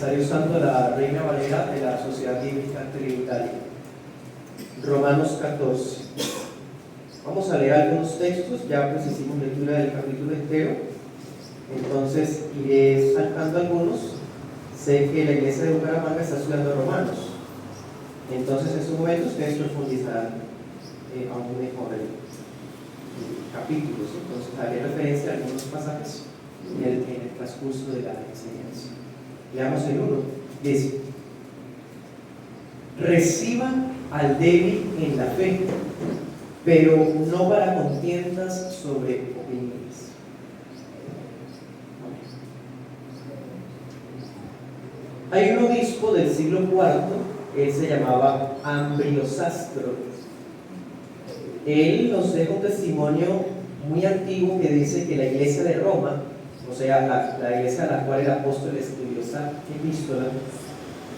Estaré usando la Reina Valera de la Sociedad Bíblica Trinitaria. Romanos 14. Vamos a leer algunos textos, ya pues hicimos lectura del capítulo entero, entonces iré saltando algunos. Sé que la iglesia de Bucaramanga está estudiando Romanos, entonces en estos momentos ustedes profundizarán aún mejor el capítulo, ¿sí? Entonces haré referencia a algunos pasajes en el transcurso de la enseñanza. Leamos el 1. Dice: reciban al débil en la fe, pero no para contiendas sobre opiniones. Hay un obispo del siglo IV, él se llamaba Ambriosastro. Él nos deja un testimonio muy antiguo que dice que la iglesia de Roma, o sea, la iglesia a la cual el apóstol escribió esta epístola,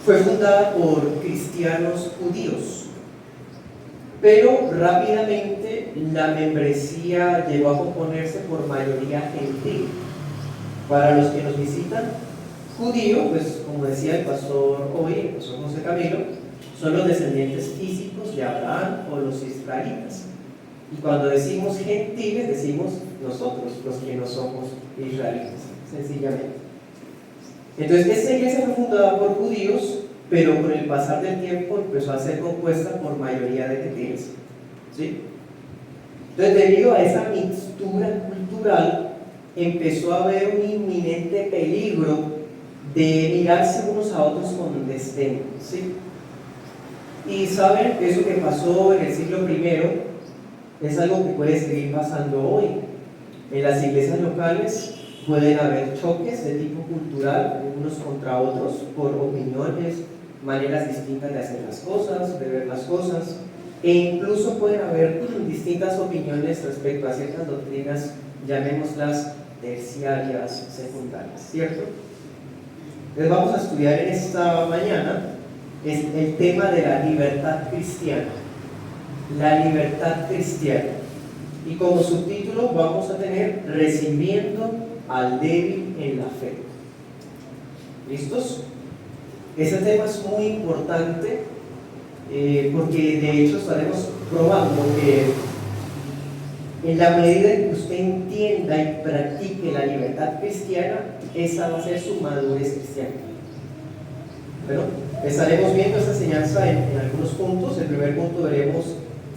fue fundada por cristianos judíos, pero rápidamente la membresía llegó a componerse por mayoría gentil. Para los que nos visitan, judío, pues como decía el pastor hoy, el pastor José Camilo, son los descendientes físicos de Abraham o los israelitas. Y cuando decimos gentiles, decimos nosotros, los que no somos israelitas, sencillamente. Entonces, esta iglesia fue fundada por judíos, pero con el pasar del tiempo empezó a ser compuesta por mayoría de gentiles, ¿sí? Entonces, debido a esa mixtura cultural, empezó a haber un inminente peligro de mirarse unos a otros con desdén, ¿sí? Y saben que eso que pasó en el siglo I es algo que puede seguir pasando hoy. En las iglesias locales pueden haber choques de tipo cultural, unos contra otros, por opiniones, maneras distintas de hacer las cosas, de ver las cosas, e incluso pueden haber distintas opiniones respecto a ciertas doctrinas, llamémoslas terciarias, secundarias, ¿cierto? Entonces vamos a estudiar en esta mañana el tema de la libertad cristiana. La libertad cristiana. Y como subtítulo vamos a tener recibiendo al débil en la fe. ¿Listos? Ese tema es muy importante porque de hecho estaremos probando que en la medida en que usted entienda y practique la libertad cristiana, esa va a ser su madurez cristiana. Bueno, estaremos viendo esta enseñanza en algunos puntos. El primer punto veremos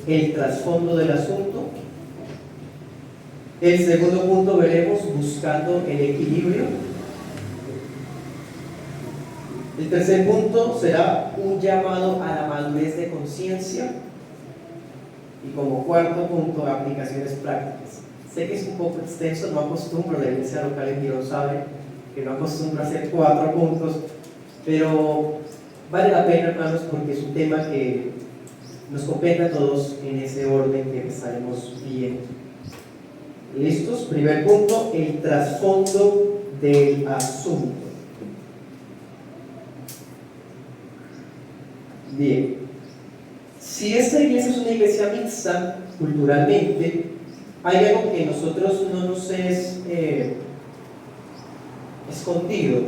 el trasfondo del asunto. El segundo punto veremos buscando el equilibrio. El tercer punto será un llamado a la madurez de conciencia. Y como cuarto punto, aplicaciones prácticas. Sé que es un poco extenso, no acostumbro, la iglesia local en Girón sabe que no acostumbro a hacer 4 puntos, pero vale la pena, hermanos, porque es un tema que nos compete a todos en ese orden que estaremos viendo. ¿Listos? Primer punto, el trasfondo del asunto. Bien, si esta iglesia es una iglesia mixta culturalmente, hay algo que nosotros no nos es escondido.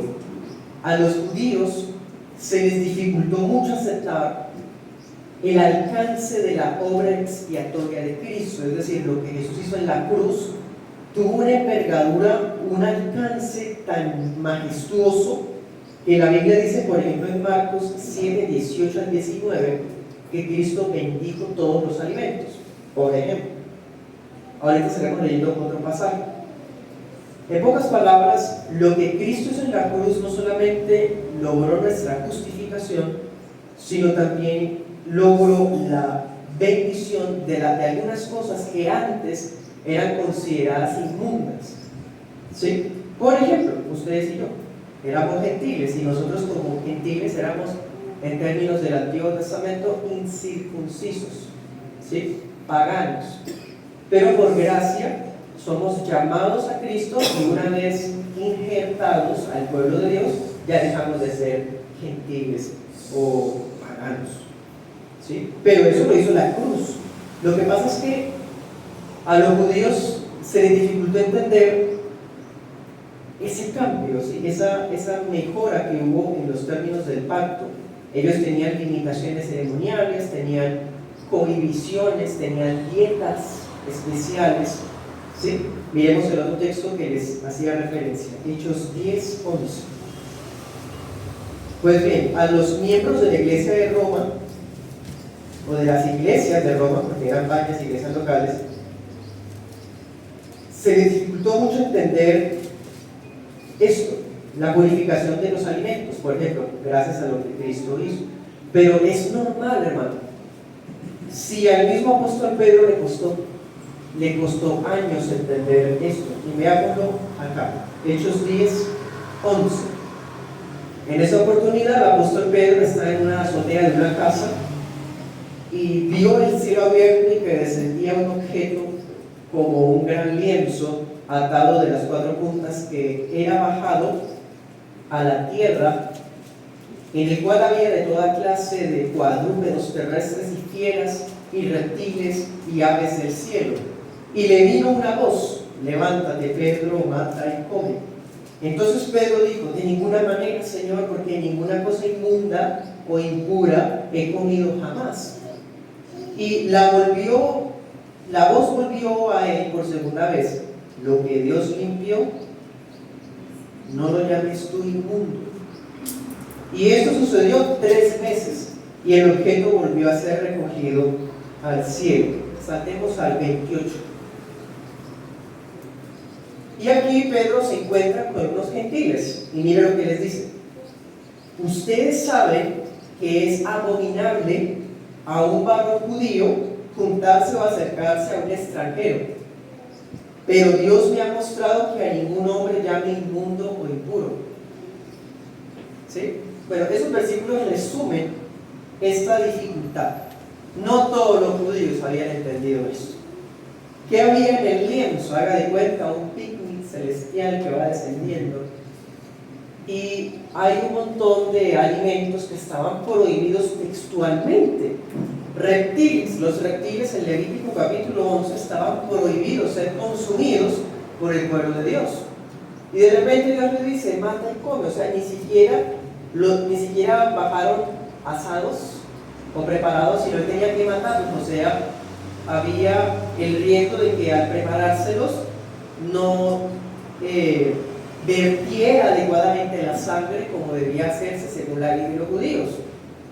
A los judíos se les dificultó mucho aceptar el alcance de la obra expiatoria de Cristo, es decir, lo que Jesús hizo en la cruz tuvo una envergadura, un alcance tan majestuoso que la Biblia dice, por ejemplo, en Marcos 7, 18 al 19, que Cristo bendijo todos los alimentos, por ejemplo. Ahorita estaremos leyendo otro pasaje. En pocas palabras, lo que Cristo hizo en la cruz no solamente logró nuestra justificación, sino también logró la bendición de algunas cosas que antes eran consideradas inmundas, ¿sí? Por ejemplo, ustedes y yo éramos gentiles, y nosotros como gentiles éramos, en términos del Antiguo Testamento, incircuncisos, ¿sí? Paganos. Pero por gracia somos llamados a Cristo, y una vez injertados al pueblo de Dios, ya dejamos de ser gentiles o paganos, ¿sí? Pero eso lo hizo la cruz. Lo que pasa es que a los judíos se les dificultó entender ese cambio, ¿sí? esa mejora que hubo en los términos del pacto. Ellos tenían limitaciones ceremoniales, tenían cohibiciones, tenían dietas especiales, ¿sí? Miremos el otro texto que les hacía referencia, Hechos 10:11. Pues bien, a los miembros de la iglesia de Roma, o de las iglesias de Roma, porque eran varias iglesias locales, se les dificultó mucho entender esto, la purificación de los alimentos, por ejemplo, gracias a lo que Cristo hizo. Pero es normal, hermano. Si al mismo apóstol Pedro le costó años entender esto, y veámoslo acá, Hechos 10:11. En esa oportunidad el apóstol Pedro está en una azotea de una casa y vio el cielo abierto y que descendía un objeto como un gran lienzo atado de las cuatro puntas, que era bajado a la tierra, en el cual había de toda clase de cuadrúpedos terrestres y fieras y reptiles y aves del cielo. Y le vino una voz: levántate, Pedro, mata y come. Entonces Pedro dijo: de ninguna manera, Señor, porque ninguna cosa inmunda o impura he comido jamás. Y la voz volvió a él por segunda vez: lo que Dios limpió, no lo llames tú inmundo. Y esto sucedió 3 veces, y el objeto volvió a ser recogido al cielo. Saltemos al 28. Y aquí Pedro se encuentra con unos gentiles, y mire lo que les dice: ustedes saben que es abominable a un varón judío juntarse o acercarse a un extranjero, pero Dios me ha mostrado que a ningún hombre llame inmundo o impuro. ¿Sí? Bueno, esos versículos resumen esta dificultad. No todos los judíos habían entendido esto. ¿Qué había en el lienzo? Haga de cuenta un picnic celestial que va descendiendo, y hay un montón de alimentos que estaban prohibidos textualmente. Reptiles, los reptiles en Levítico capítulo 11 estaban prohibidos ser consumidos por el pueblo de Dios. Y de repente Dios le dice: mata y come. O sea, ni siquiera bajaron asados o preparados, sino que tenía que matarlos. O sea, había el riesgo de que al preparárselos no vertiera adecuadamente la sangre como debía hacerse según la ley de los judíos,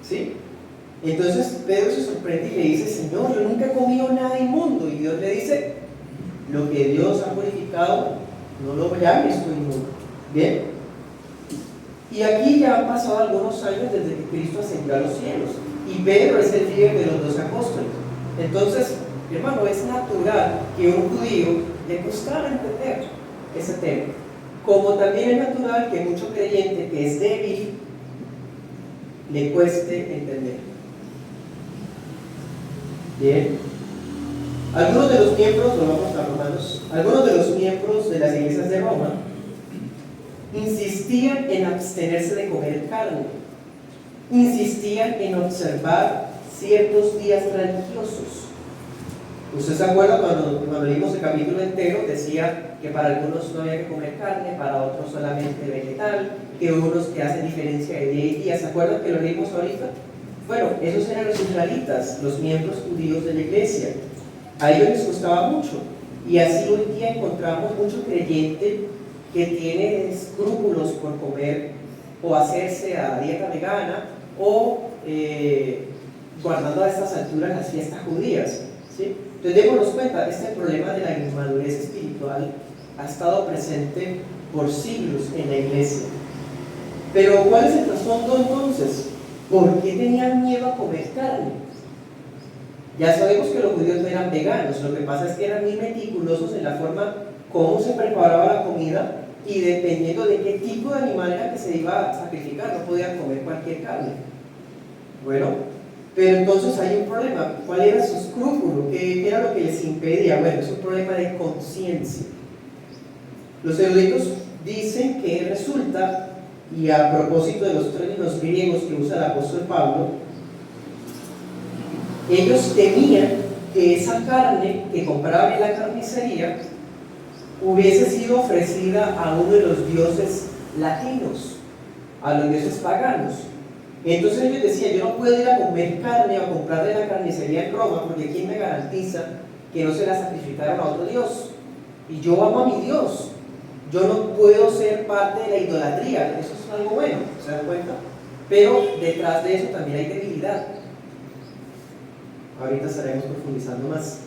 ¿sí? Entonces Pedro se sorprende y le dice: Señor, yo nunca he comido nada inmundo. Y Dios le dice: lo que Dios ha purificado, no lo llames tú inmundo. Bien, y aquí ya han pasado algunos años desde que Cristo ascendió a los cielos, y Pedro es el líder de los 12 apóstoles. Entonces, hermano, es natural que a un judío le costara entender ese tema, como también es natural que mucho creyente que es débil le cueste entender. Bien, algunos de los miembros, volvamos a Romanos, algunos de los miembros de las iglesias de Roma insistían en abstenerse de comer carne, insistían en observar ciertos días religiosos. ¿Usted se acuerda cuando leímos el capítulo entero? Decía que para algunos no había que comer carne, para otros solamente vegetal, que unos que hacen diferencia de día y día. ¿Se acuerdan que lo leímos ahorita? Bueno, esos eran los israelitas, los miembros judíos de la iglesia. A ellos les costaba mucho, y así hoy día encontramos mucho creyente que tiene escrúpulos por comer o hacerse a dieta vegana, o guardando a estas alturas las fiestas judías, ¿sí? Entonces démonos cuenta, este problema de la inmadurez espiritual ha estado presente por siglos en la iglesia. Pero ¿cuál es el trasfondo entonces? ¿Por qué tenían miedo a comer carne? Ya sabemos que los judíos no eran veganos, lo que pasa es que eran muy meticulosos en la forma cómo se preparaba la comida, y dependiendo de qué tipo de animal era que se iba a sacrificar, no podían comer cualquier carne. Bueno, pero entonces hay un problema. ¿Cuál era su escrúpulo? ¿Qué era lo que les impedía? Bueno, es un problema de conciencia. Los eruditos dicen que resulta, y a propósito de los términos griegos que usa el apóstol Pablo, ellos temían que esa carne que compraban en la carnicería hubiese sido ofrecida a uno de los dioses latinos, a los dioses paganos. Entonces ellos decían, yo no puedo ir a comer carne o a comprar de la carnicería en Roma, porque ¿quién me garantiza que no se la sacrificaron a otro dios? Y yo amo a mi Dios, yo no puedo ser parte de la idolatría. Eso es algo bueno, ¿se dan cuenta? Pero detrás de eso también hay debilidad. Ahorita estaremos profundizando más.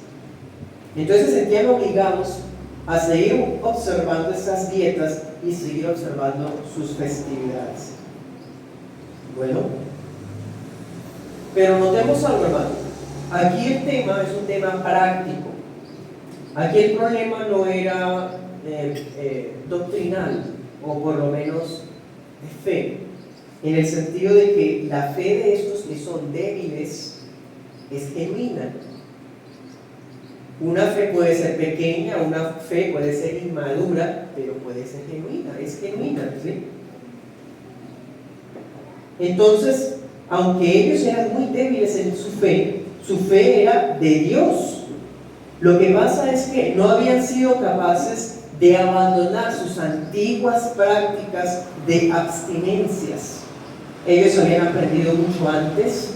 Entonces se sentían obligados a seguir observando estas dietas y seguir observando sus festividades. Bueno, pero notemos algo, hermano. Aquí el tema es un tema práctico. Aquí el problema no era doctrinal, o por lo menos de fe, en el sentido de que la fe de estos que son débiles es genuina. Una fe puede ser pequeña, una fe puede ser inmadura, pero puede ser genuina, es genuina, ¿sí? Entonces, aunque ellos eran muy débiles en su fe era de Dios. Lo que pasa es que no habían sido capaces de abandonar sus antiguas prácticas de abstinencias. Ellos habían aprendido mucho antes.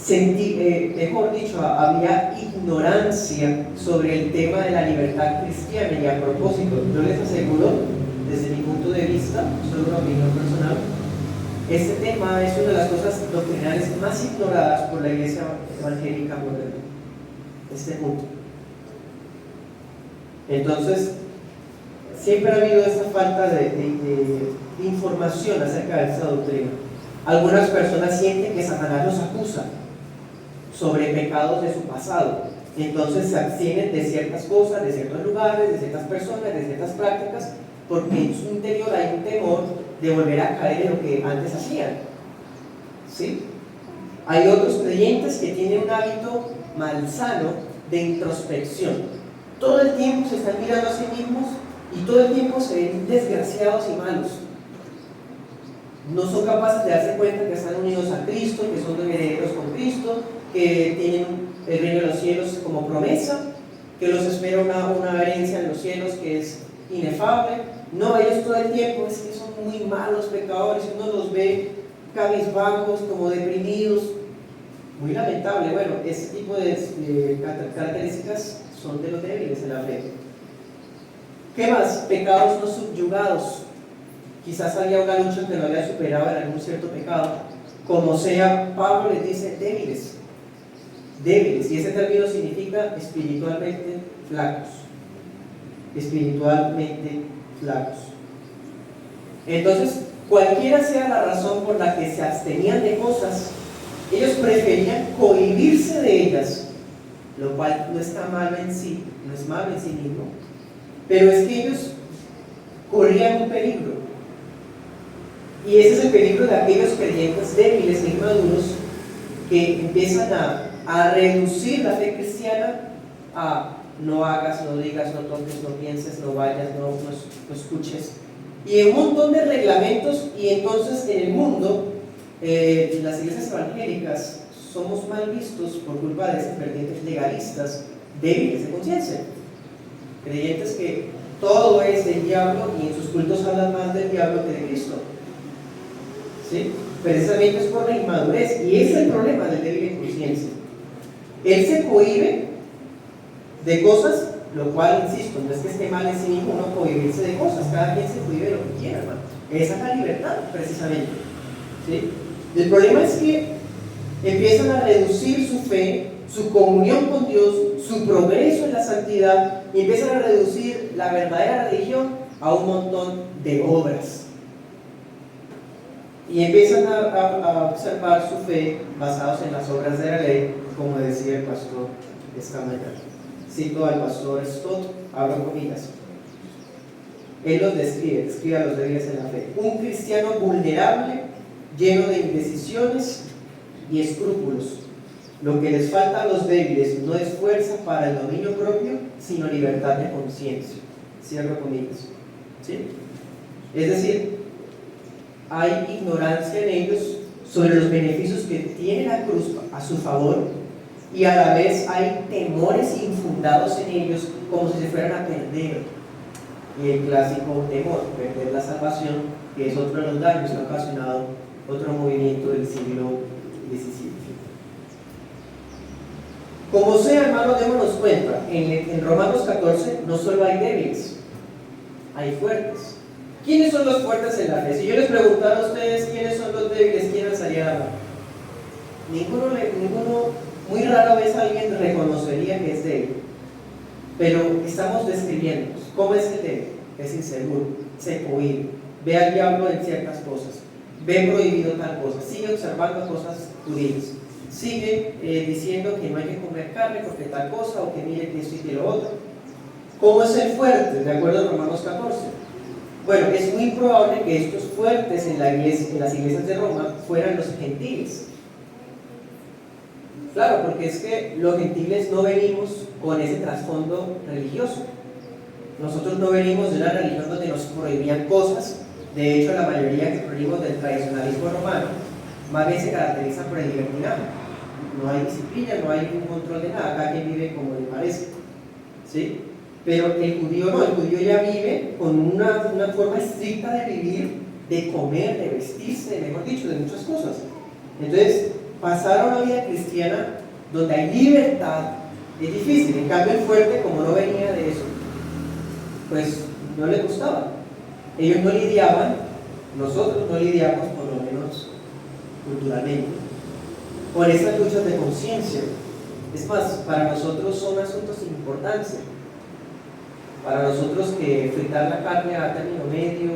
Mejor dicho, había ignorancia sobre el tema de la libertad cristiana. Y a propósito, yo les aseguro, desde mi punto de vista, solo una opinión personal, este tema es una de las cosas doctrinales más ignoradas por la iglesia evangélica moderna. Este punto. Entonces, siempre ha habido esta falta de información acerca de esta doctrina. Algunas personas sienten que Satanás los acusa sobre pecados de su pasado, entonces se abstienen de ciertas cosas, de ciertos lugares, de ciertas personas, de ciertas prácticas, porque en su interior hay un temor de volver a caer en lo que antes hacían. ¿Sí? Hay otros creyentes que tienen un hábito malsano de introspección. Todo el tiempo se están mirando a sí mismos y todo el tiempo se ven desgraciados y malos. No son capaces de darse cuenta que están unidos a Cristo, que son herederos con Cristo, que tienen el reino de los cielos como promesa, que los espera una herencia en los cielos que es inefable. No, ellos todo el tiempo es que son muy malos pecadores, uno los ve cabizbajos, como deprimidos. Muy lamentable. Bueno, ese tipo de características son de los débiles en la fe. ¿Qué más? Pecados no subyugados. Quizás había una lucha que no había superado en algún cierto pecado. Como sea, Pablo les dice débiles. Débiles, y ese término significa espiritualmente flacos. Espiritualmente flacos. Entonces, cualquiera sea la razón por la que se abstenían de cosas, ellos preferían cohibirse de ellas, lo cual no está malo en sí, no es malo en sí mismo, pero es que ellos corrían un peligro, y ese es el peligro de aquellos creyentes débiles e inmaduros que empiezan a reducir la fe cristiana a no hagas, no digas, no toques, no pienses, no vayas, no escuches, y un montón de reglamentos. Y entonces en el mundo las iglesias evangélicas somos mal vistos por culpa de esos creyentes legalistas débiles de conciencia, creyentes que todo es del diablo y en sus cultos hablan más del diablo que de Cristo. ¿Sí? Precisamente es por la inmadurez, y ese es el problema del débil en conciencia. Él se cohíbe de cosas, lo cual, insisto, no es que esté mal en sí mismo no cohibirse de cosas, cada quien se cohíbe de lo que quiera, hermano. Esa es la libertad, precisamente. ¿Sí? El problema es que empiezan a reducir su fe, su comunión con Dios, su progreso en la santidad, y empiezan a reducir la verdadera religión a un montón de obras. Y empiezan a observar su fe basados en las obras de la ley, como decía el pastor esta mañana. Cito al pastor Stott, abro comillas. Él los describe a los débiles en la fe: un cristiano vulnerable, lleno de indecisiones y escrúpulos. Lo que les falta a los débiles no es fuerza para el dominio propio, sino libertad de conciencia. Cierro comillas. ¿Sí? Es decir, hay ignorancia en ellos sobre los beneficios que tiene la cruz a su favor, y a la vez hay temores infundados en ellos, como si se fueran a perder. y el clásico temor, perder la salvación, que es otro de los daños que ha ocasionado otro movimiento del siglo XVII. Como sea, hermanos, démonos cuenta, en Romanos 14 no solo hay débiles, hay fuertes. ¿Quiénes son los fuertes en la fe? Si yo les preguntara a ustedes quiénes son los débiles, ¿quién alzaría la mano? Ninguno, muy rara vez alguien reconocería que es débil. Pero estamos describiendo cómo es el débil. Es inseguro, se cohíbe, ve al diablo en ciertas cosas, ve prohibido tal cosa, sigue observando cosas judías, sigue diciendo que no hay que comer carne porque tal cosa, o que mire que esto y que lo otro. ¿Cómo es el fuerte? De acuerdo a Romanos 14. Bueno, es muy probable que estos fuertes en las iglesias de Roma fueran los gentiles. Claro, porque es que los gentiles no venimos con ese trasfondo religioso. Nosotros no venimos de una religión donde nos prohibían cosas. De hecho, la mayoría que prohibimos del tradicionalismo romano más bien se caracteriza por el libertinaje. No hay disciplina, no hay un control de nada, cada quien vive como le parece, ¿sí? Pero el judío no, el judío ya vive con una forma estricta de vivir, de comer, de vestirse, mejor dicho, de muchas cosas. Entonces, pasar a una vida cristiana donde hay libertad es difícil. En cambio, el fuerte, como no venía de eso, pues no le gustaba. Ellos no lidiaban, nosotros no lidiamos, por lo menos culturalmente, con esas luchas de conciencia. Es más, para nosotros son asuntos sin importancia. Para nosotros que fritar la carne a término medio,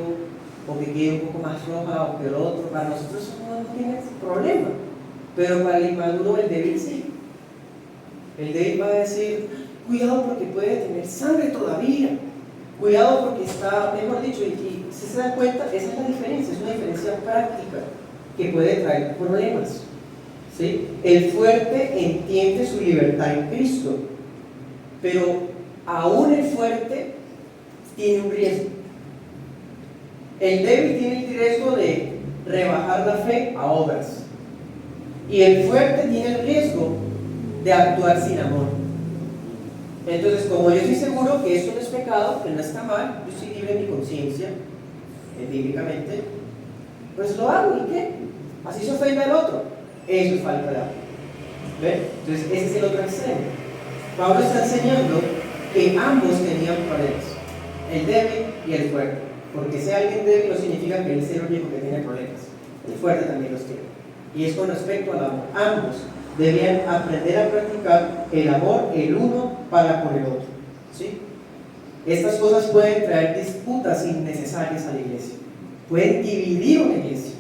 o que quede un poco más roja o que lo otro, para nosotros eso no tiene problema. Pero para el inmaduro, el débil sí. El débil va a decir, cuidado porque puede tener sangre todavía. Cuidado porque está, mejor dicho, y si se dan cuenta, esa es la diferencia, es una diferencia práctica que puede traer problemas. ¿Sí? El fuerte entiende su libertad en Cristo, pero aún el fuerte tiene un riesgo. El débil tiene el riesgo de rebajar la fe a obras, y el fuerte tiene el riesgo de actuar sin amor. Entonces, como yo estoy seguro que esto no es pecado, que no está mal, yo estoy libre en mi conciencia, bíblicamente, pues lo hago, ¿y qué? Así se ofenda al otro. Eso es falta de amor. ¿Ven? Entonces, ese es el otro extremo. Pablo está enseñando que ambos tenían problemas, el débil y el fuerte. Porque sea alguien débil no significa que él sea el único que tiene problemas. El fuerte también los tiene. Y es con respecto al amor. Ambos debían aprender a practicar el amor el uno para con el otro. ¿Sí? Estas cosas pueden traer disputas innecesarias a la iglesia. Pueden dividir una iglesia.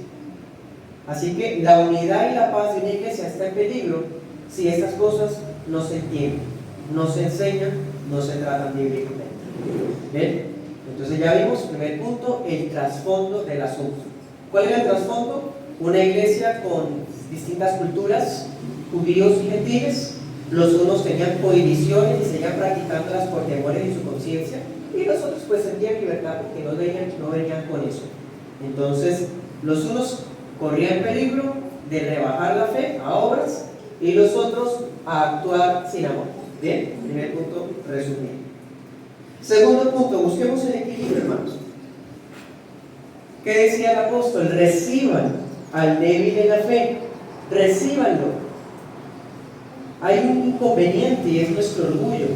Así que la unidad y la paz de una iglesia está en peligro si estas cosas no se entienden, no se enseñan, no se tratan bíblicamente. ¿Ven? Entonces ya vimos, primer punto, el trasfondo del asunto. ¿Cuál era el trasfondo? Una iglesia con distintas culturas, judíos y gentiles. Los unos tenían prohibiciones y seguían practicándolas por temores en su conciencia, y los otros pues sentían libertad porque no venían con eso. Entonces, los unos corrían peligro de rebajar la fe a obras, y los otros a actuar sin amor. Bien, primer punto resumido. Segundo punto, busquemos el equilibrio, hermanos. ¿Qué decía el apóstol? Reciban al débil en la fe, recíbanlo. Hay un inconveniente y es nuestro orgullo.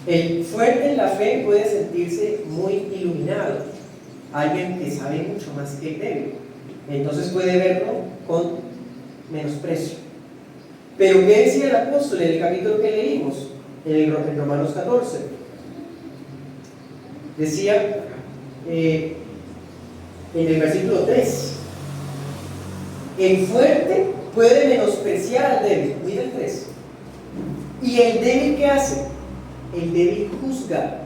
El fuerte en la fe puede sentirse muy iluminado, alguien que sabe mucho más que el débil, entonces puede verlo con menosprecio. Pero ¿qué decía el apóstol en el capítulo que leímos? En Romanos 14 decía en el versículo 3, el fuerte puede menospreciar al débil. Mira el 3. ¿Y el débil qué hace? El débil juzga.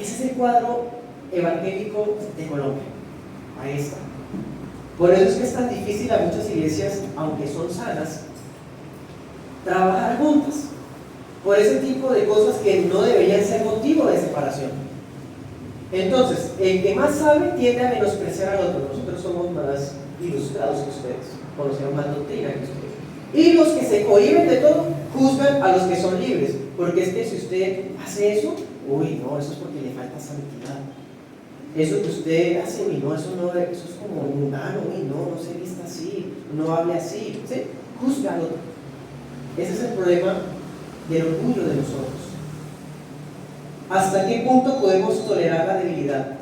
Ese es el cuadro evangélico de Colombia. Ahí está. Por eso es que es tan difícil a muchas iglesias, aunque son sanas, trabajar juntas. Por ese tipo de cosas que no deberían ser motivo de separación. Entonces, el que más sabe tiende a menospreciar al otro. Nosotros somos más ilustrados que ustedes, conocemos más doctrina que ustedes. Y los que se cohíben de todo juzgan a los que son libres, porque es que si usted hace eso, uy, no, eso es porque le falta santidad. Eso que usted hace, uy, no, eso es como mundano, uy, no se vista así, no hable así, ¿sí? Juzga al otro. Ese es el problema del orgullo de nosotros. ¿Hasta qué punto podemos tolerar la debilidad?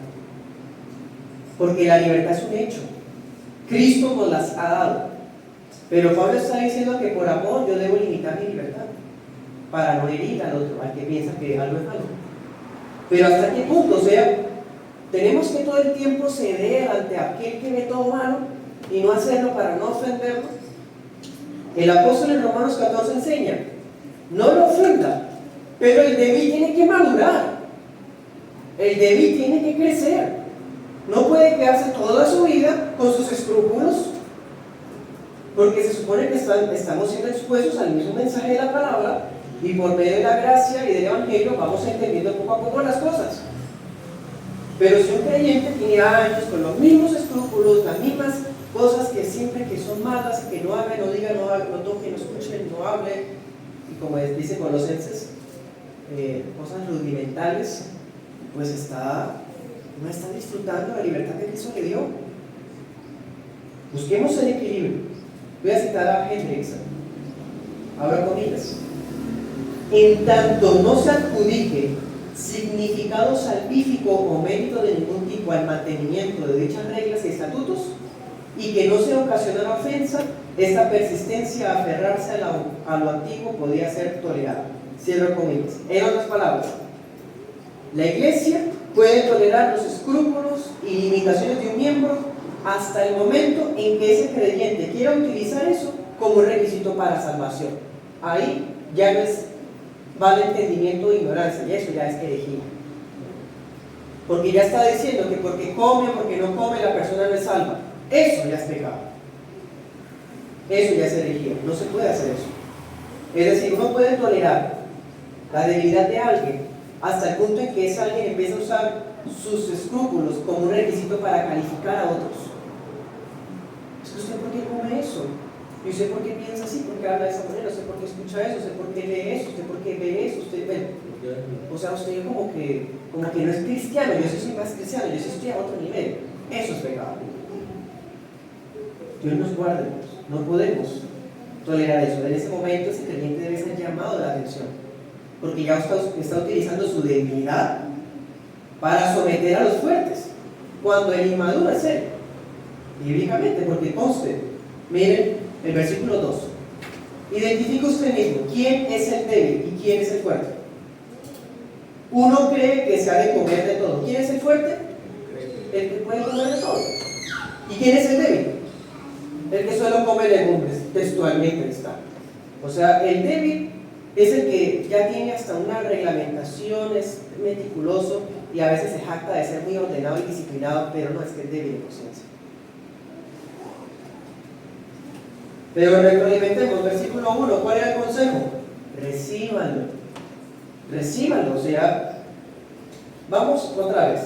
Porque la libertad es un hecho. Cristo nos las ha dado. Pero Pablo está diciendo que por amor yo debo limitar mi libertad para no herir al otro, al que piensa que algo es malo. Pero ¿hasta qué punto? O sea, tenemos que todo el tiempo ceder ante aquel que ve todo malo y no hacerlo para no ofenderlo. El apóstol en Romanos 14 enseña, no lo ofenda, pero el débil tiene que madurar, el débil tiene que crecer, no puede quedarse toda su vida con sus escrúpulos, porque se supone que estamos siendo expuestos al mismo mensaje de la palabra y por medio de la gracia y del evangelio vamos entendiendo poco a poco las cosas. Pero si un creyente tiene años con los mismos escrúpulos, las mismas cosas que siempre que son malas, que no haga, no diga, no toque, no escuche, no hable, y como dice Colosenses, cosas rudimentales, pues no está disfrutando la libertad que Cristo le dio. Busquemos el equilibrio. Voy a citar a Hendrickson, abro comillas. En tanto no se adjudique significado salvífico o mérito de ningún tipo al mantenimiento de dichas reglas y estatutos, y que no se ocasiona la ofensa, esta persistencia a aferrarse a lo antiguo podría ser tolerada. Cierro comillas. En otras palabras, la Iglesia puede tolerar los escrúpulos y limitaciones de un miembro hasta el momento en que ese creyente quiera utilizar eso como requisito para salvación. Ahí ya no es vale entendimiento o ignorancia, y eso ya es herejía. Porque ya está diciendo que porque come o porque no come la persona no es salva. Eso ya es pecado. Eso ya es herejía. No se puede hacer eso. Es decir, uno puede tolerar la debilidad de alguien hasta el punto en que ese alguien empieza a usar sus escrúpulos como un requisito para calificar a otros. Es que usted, ¿por qué come eso? Y sé por qué piensa así, por qué habla de esa manera, sé por qué escucha eso, sé por qué lee eso, sé por qué ve eso, usted ve. O sea, usted como que no es cristiano, yo sí soy más cristiano, yo sí estoy a otro nivel. Eso es pecado. Dios nos guarde, no podemos tolerar eso. En ese momento ese creyente debe ser llamado la atención, porque ya está utilizando su debilidad para someter a los fuertes, cuando el inmaduro es él, bíblicamente, porque conste, miren, el versículo 2. Identifica usted mismo quién es el débil y quién es el fuerte. Uno cree que se ha de comer de todo. ¿Quién es el fuerte? El que puede comer de todo. ¿Y quién es el débil? El que solo come legumbres, textualmente está. O sea, el débil es el que ya tiene hasta una reglamentación, es meticuloso y a veces se jacta de ser muy ordenado y disciplinado, pero no es que es débil de conciencia. Pero retroalimentemos, versículo 1, ¿cuál era el consejo? Recíbanlo, o sea, vamos otra vez.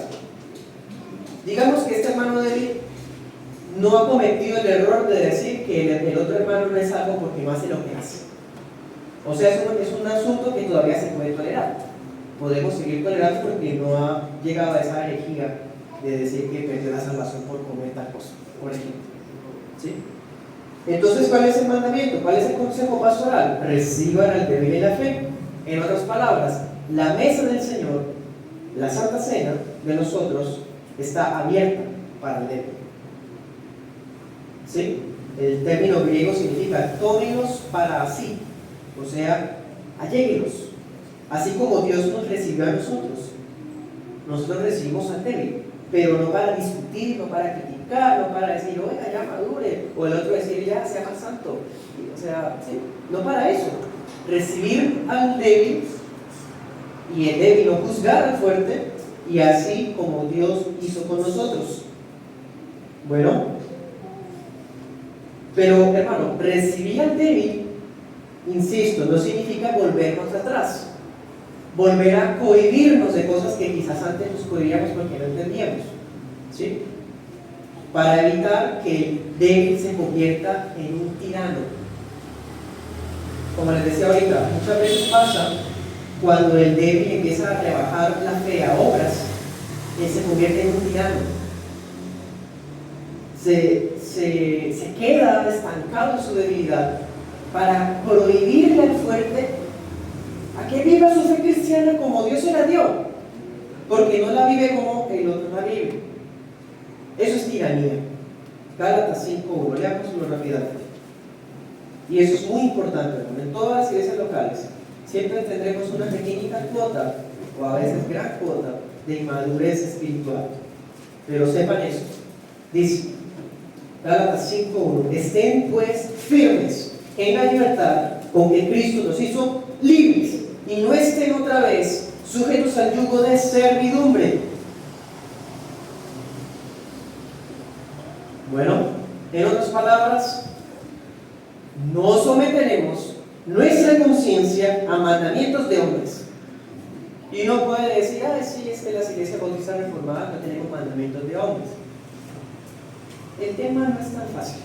Digamos que este hermano débil no ha cometido el error de decir que el otro hermano no es algo porque no hace lo que hace. O sea, es un asunto que todavía se puede tolerar. Podemos seguir tolerando porque no ha llegado a esa herejía de decir que perdió la salvación por comer tal cosa, por ejemplo. ¿Sí? Entonces, ¿cuál es el mandamiento? ¿Cuál es el consejo pastoral? Reciban al débil en la fe. En otras palabras, la mesa del Señor, la Santa Cena de nosotros, está abierta para el débil. ¿Sí? El término griego significa tómenlos para sí, o sea, alléguelos. Así como Dios nos recibió a nosotros recibimos al débil, pero no para discutir, no para criticar, no para decir, oiga, ya madure, o el otro decir, ya sea más santo. O sea, ¿sí? No para eso. Recibir al débil y el débil no juzgar al fuerte, y así como Dios hizo con nosotros. Bueno, pero hermano, recibir al débil, insisto, no significa volvernos atrás, volver a cohibirnos de cosas que quizás antes nos cohibíamos porque no entendíamos, ¿sí? Para evitar que el débil se convierta en un tirano. Como les decía ahorita, muchas veces pasa Cuando el débil empieza a rebajar la fe a obras, él se convierte en un tirano. Se queda estancado en su debilidad para prohibirle al fuerte a que viva su fe cristiana como Dios se la dio, porque no la vive como el otro la vive. Eso es tiranía. Gálatas 5:1, leámoslo rápidamente. Y eso es muy importante, ¿no? En todas las iglesias locales siempre tendremos una pequeñita cuota, o a veces gran cuota, de inmadurez espiritual. Pero sepan eso. Dice Gálatas 5:1: estén pues firmes en la libertad con que Cristo nos hizo libres, y no estén otra vez sujetos al yugo de servidumbre. Bueno, en otras palabras, no someteremos nuestra conciencia a mandamientos de hombres. Y uno puede decir, sí, es que las iglesias bautistas reformadas no tenemos mandamientos de hombres. El tema no es tan fácil,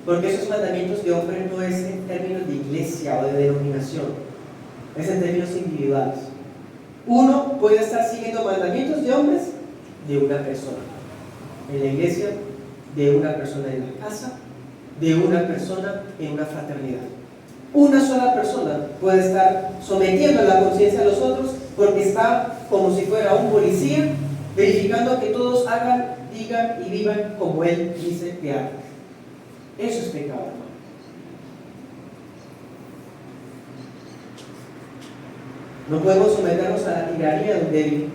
porque esos mandamientos de hombres no es en términos de iglesia o de denominación, es en términos individuales. Uno puede estar siguiendo mandamientos de hombres de una persona en la iglesia, de una persona en la casa, de una persona en una fraternidad. Una sola persona puede estar sometiendo la conciencia de los otros porque está como si fuera un policía verificando que todos hagan, digan y vivan como él dice que hagan. Eso es pecado, hermano. No podemos someternos a la tiranía de un débil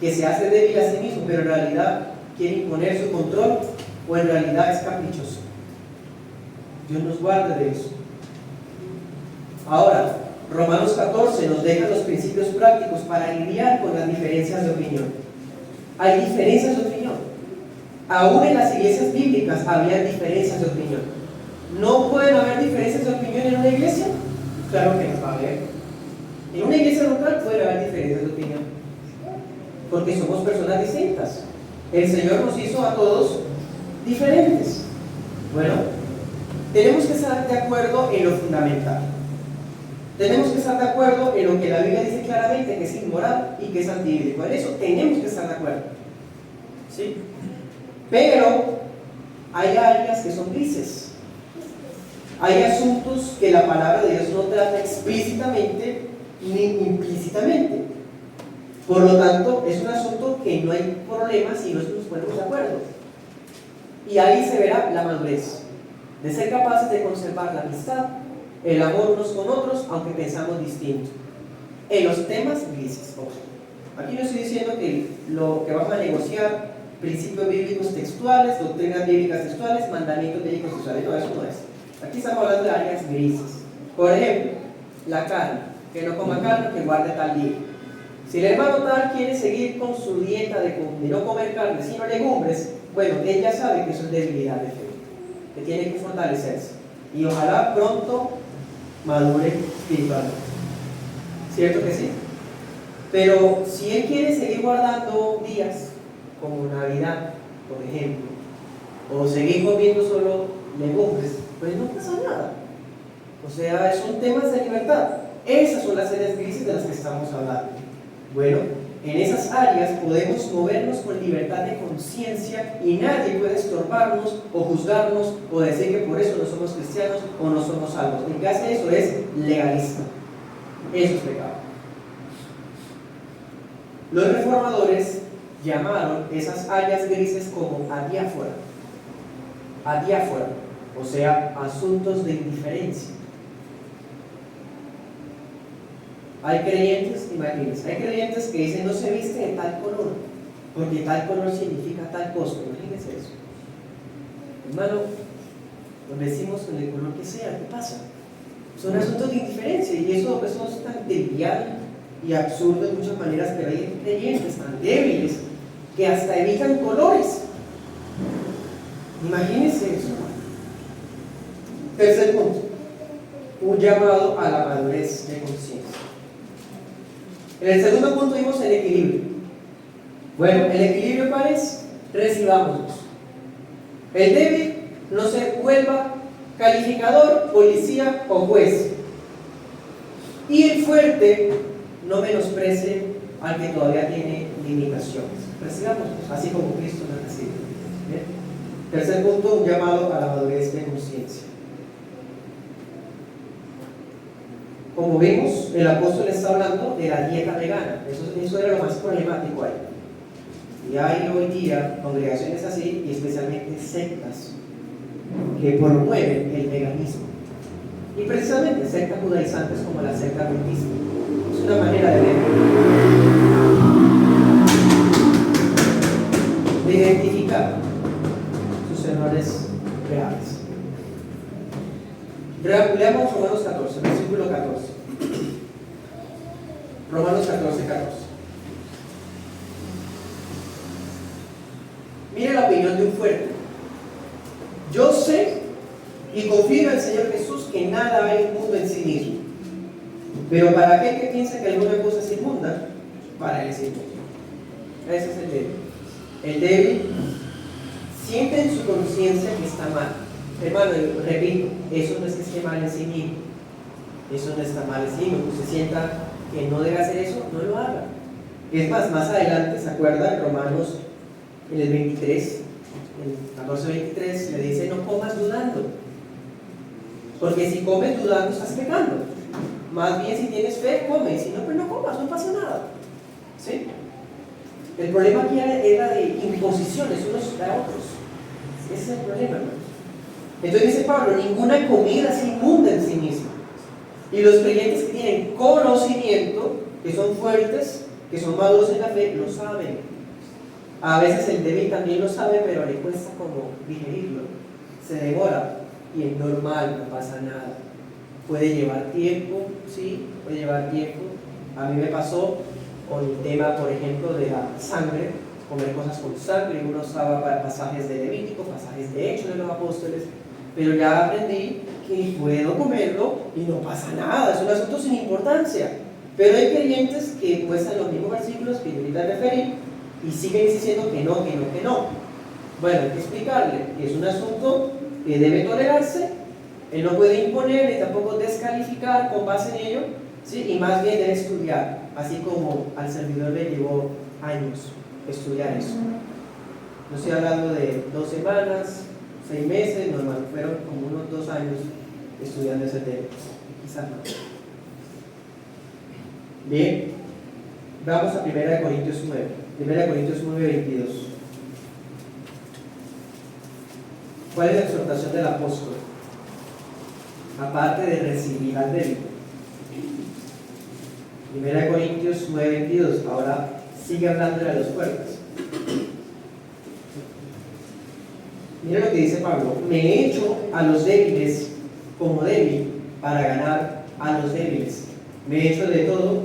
que se hace débil a sí mismo, pero en realidad quiere imponer su control, o en realidad es caprichoso. Dios nos guarde de eso. Ahora, Romanos 14 nos deja los principios prácticos para lidiar con las diferencias de opinión. Hay diferencias de opinión. Aún en las iglesias bíblicas había diferencias de opinión. ¿No pueden haber diferencias de opinión en una iglesia? Claro que las va a haber. En una iglesia local puede haber diferencias de opinión, porque somos personas distintas. El Señor nos hizo a todos diferentes. Bueno, tenemos que estar de acuerdo en lo fundamental. Tenemos que estar de acuerdo en lo que la Biblia dice claramente que es inmoral y que es antibíblico. En eso tenemos que estar de acuerdo, ¿sí? Pero hay áreas que son grises. Hay asuntos que la palabra de Dios no trata explícitamente ni implícitamente. Por lo tanto, es un asunto que no hay problema si nos ponemos de acuerdo. Y ahí se verá la madurez de ser capaces de conservar la amistad, el amor unos con otros, aunque pensamos distinto. En los temas grises, ojo. Aquí no estoy diciendo que lo que vamos a negociar, principios bíblicos textuales, doctrinas bíblicas textuales, mandamientos bíblicos textuales, no, eso no es. Aquí estamos hablando de áreas grises. Por ejemplo, la carne, que no coma carne, que guarde tal día. Si el hermano tal quiere seguir con su dieta de no comer carne, sino legumbres, bueno, él ya sabe que eso es debilidad de fe, que tiene que fortalecerse. Y ojalá pronto madure espiritualmente. ¿Cierto que sí? Pero si él quiere seguir guardando días, como Navidad, por ejemplo, o seguir comiendo solo legumbres, pues no pasa nada. O sea, son temas de libertad. Esas son las áreas grises de las que estamos hablando. Bueno, en esas áreas podemos movernos con libertad de conciencia y nadie puede estorbarnos o juzgarnos o decir que por eso no somos cristianos o no somos salvos. El que hace eso es legalista. Eso es pecado. Los reformadores llamaron esas áreas grises como adiáfora, o sea, asuntos de indiferencia. Hay creyentes, imagínense, hay creyentes que dicen no se viste de tal color, porque tal color significa tal cosa. Imagínense eso. Hermano, nos vestimos con el color que sea, ¿qué pasa? Son asuntos de indiferencia y eso es tan trivial y absurdo de muchas maneras, pero hay creyentes tan débiles que hasta evitan colores. Imagínense eso. Tercer punto, un llamado a la madurez de conciencia. En el segundo punto vimos el equilibrio. Bueno, ¿el equilibrio cuál es? Recibámoslos. El débil no se vuelva calificador, policía o juez. Y el fuerte no menosprecie al que todavía tiene limitaciones. Recibamos, así como Cristo nos recibe. ¿Bien? Tercer punto, un llamado a la madurez de conciencia. Como vimos, el apóstol está hablando de la dieta vegana. Eso era lo más problemático ahí. Y hay hoy día congregaciones así, y especialmente sectas, que promueven el veganismo. Y precisamente sectas judaizantes como la secta adventista. Es una manera de ver, de identificar sus errores reales. Leamos Romanos 14, versículo 14. Romanos 14, 14. Mire la opinión de un fuerte. Yo sé y confío en el Señor Jesús que nada hay inmundo en sí mismo. Pero para aquel que piensa que alguna cosa es inmunda, para él es inmundo. Ese es el débil. El débil siente en su conciencia que está mal. Hermano, repito, eso no es que esté mal en sí mismo. Eso no está mal en sí mismo. Usted sienta que no debe hacer eso, no lo haga. Es más adelante, ¿se acuerdan? Romanos en el 23, en 14:23, le dice: no comas dudando. Porque si comes dudando, estás pecando. Más bien, si tienes fe, come. Y si no, pues no comas, no pasa nada. ¿Sí? El problema aquí era de imposiciones unos a otros. Ese es el problema, hermanos. Entonces dice Pablo: ninguna comida es inmunda en sí misma. Y los creyentes que tienen conocimiento, que son fuertes, que son maduros en la fe, lo saben. A veces el débil también lo sabe, pero le cuesta como digerirlo. Se demora y es normal, no pasa nada. Puede llevar tiempo, sí, puede llevar tiempo. A mí me pasó con el tema, por ejemplo, de la sangre, comer cosas con sangre. Uno usaba para pasajes de Levítico, pasajes de Hechos de los Apóstoles, pero ya aprendí que puedo comerlo y no pasa nada, es un asunto sin importancia. Pero hay creyentes que muestran los mismos versículos que yo ahorita referí y siguen diciendo que no, que no, que no. Bueno, hay que explicarle que es un asunto que debe tolerarse. Él no puede imponer ni tampoco descalificar con base en ello, ¿sí? Y más bien debe estudiar, así como al servidor le llevó años estudiar eso. No estoy hablando de 2 semanas, 6 meses, no, hermano, fueron como unos 2 años estudiando ese tema, quizás no. Bien, vamos a 1 Corintios 9, 1 Corintios 9, 22. ¿Cuál es la exhortación del apóstol? Aparte de recibir al débil. 1 Corintios 9, 22. Ahora sigue hablando de los fuertes. Mira lo que dice Pablo: me he hecho a los débiles como débil para ganar a los débiles. Me he hecho de todo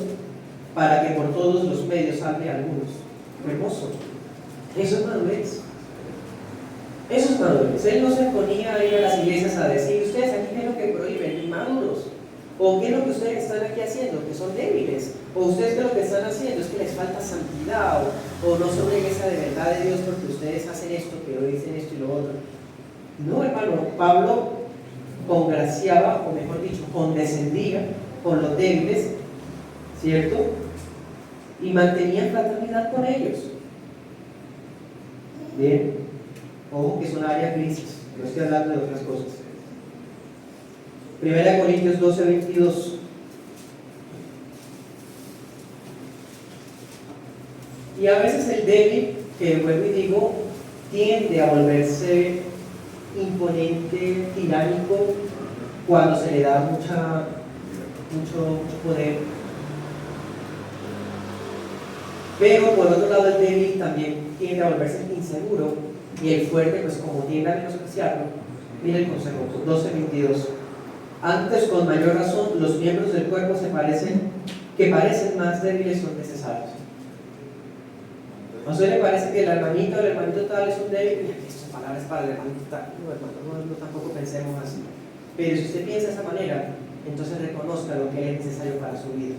para que por todos los medios salve a algunos. Hermoso. Eso es madurez. Eso es madurez. Él no se ponía a ir a las iglesias a decir: ustedes aquí qué es lo que prohíben, inmaduros. O qué es lo que ustedes están aquí haciendo, que son débiles. O ustedes qué es lo que están haciendo, es que les falta santidad. O no son una iglesia de verdad de Dios porque ustedes hacen esto, pero dicen esto y lo otro. No, hermano, Pablo congraciaba, o mejor dicho, condescendía con los débiles, ¿cierto? Y mantenía fraternidad con ellos. Bien, ojo que es una área crisis, no estoy hablando de otras cosas. 1 Corintios 12, 22. Y a veces el débil, que vuelvo y digo, tiende a volverse imponente, tiránico, cuando se le da mucho poder. Pero por otro lado, el débil también tiende a volverse inseguro, y el fuerte, pues como tiende a menospreciarlo. Mira el consejo, 12, 22. Antes, con mayor razón, los miembros del cuerpo que parecen más débiles son necesarios. ¿A usted le parece que el hermanito o el hermanito tal es un débil? Mira, estas palabras para el hermanito tal. No, hermano, no, tampoco pensemos así. Pero si usted piensa de esa manera, entonces reconozca lo que es necesario para su vida.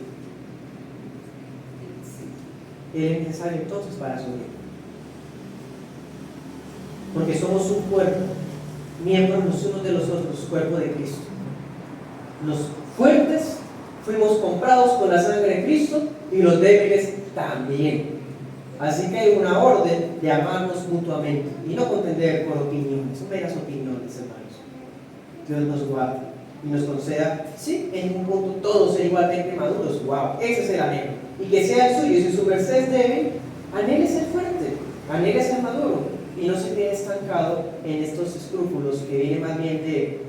Él es necesario entonces para su vida. Porque somos un cuerpo, miembros los unos de los otros, cuerpo de Cristo. Los fuertes fuimos comprados con la sangre de Cristo y los débiles también. Así que hay una orden de amarnos mutuamente y no contender por opiniones, meras opiniones, hermanos. Dios nos guarde y nos conceda, sí, en un punto todos ser igualmente maduros. Wow, ese es el anhelo. Y que sea el suyo. Si su merced es débil, anhele ser fuerte, anhele ser maduro y no se quede estancado en estos escrúpulos que vienen más bien de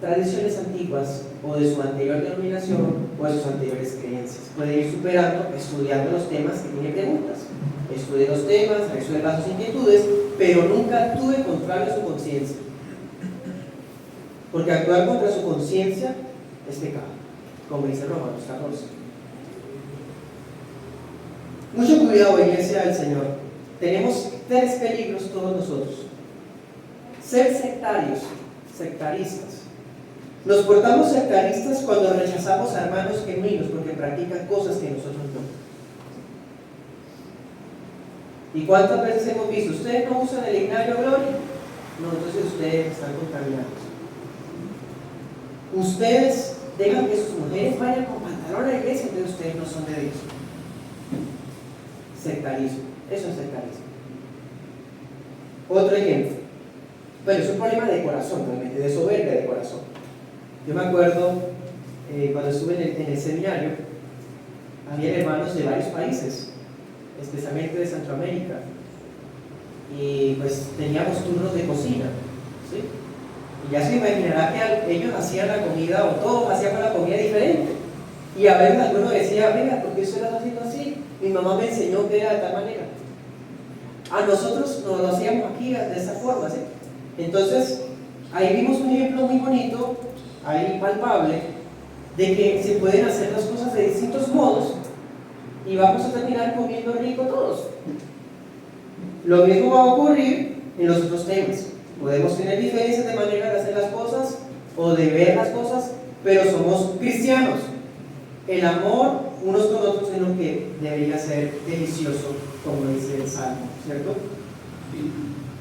tradiciones antiguas o de su anterior denominación o de sus anteriores creencias. Puede ir superando, estudiando los temas que tiene preguntas. Estudie los temas, resuelva sus inquietudes, pero nunca actúe contrario a su conciencia. Porque actuar contra su conciencia es pecado, como dice Romanos 14. Mucho cuidado, iglesia del Señor. Tenemos 3 peligros todos nosotros. Ser sectarios, sectaristas. Nos portamos sectaristas cuando rechazamos a hermanos genuinos porque practican cosas que nosotros no. ¿Y cuántas veces hemos visto? ¿Ustedes no usan el ignario gloria? No, entonces ustedes están contaminados. Ustedes dejan que sus mujeres vayan con pantalón a la iglesia, entonces ustedes no son de Dios. Sectarismo, eso es sectarismo. Otro ejemplo. Bueno, es un problema de corazón, realmente, de soberbia de corazón. Yo me acuerdo cuando estuve en el seminario, había hermanos de varios países, especialmente de Centroamérica, y pues teníamos turnos de cocina, ¿sí? Y ya se imaginará que ellos hacían la comida, o todos hacíamos la comida diferente, y a veces alguno decía, venga, ¿por qué usted lo está haciendo así? Mi mamá me enseñó que era de tal manera. A nosotros nos lo hacíamos aquí de esa forma, ¿sí? Entonces, ahí vimos un ejemplo muy bonito, ahí palpable, de que se pueden hacer las cosas de distintos modos y vamos a terminar comiendo rico todos. Lo mismo va a ocurrir en los otros temas. Podemos tener diferencias de manera de hacer las cosas o de ver las cosas, pero somos cristianos. El amor unos con otros es lo que debería ser delicioso, como dice el Salmo, ¿cierto?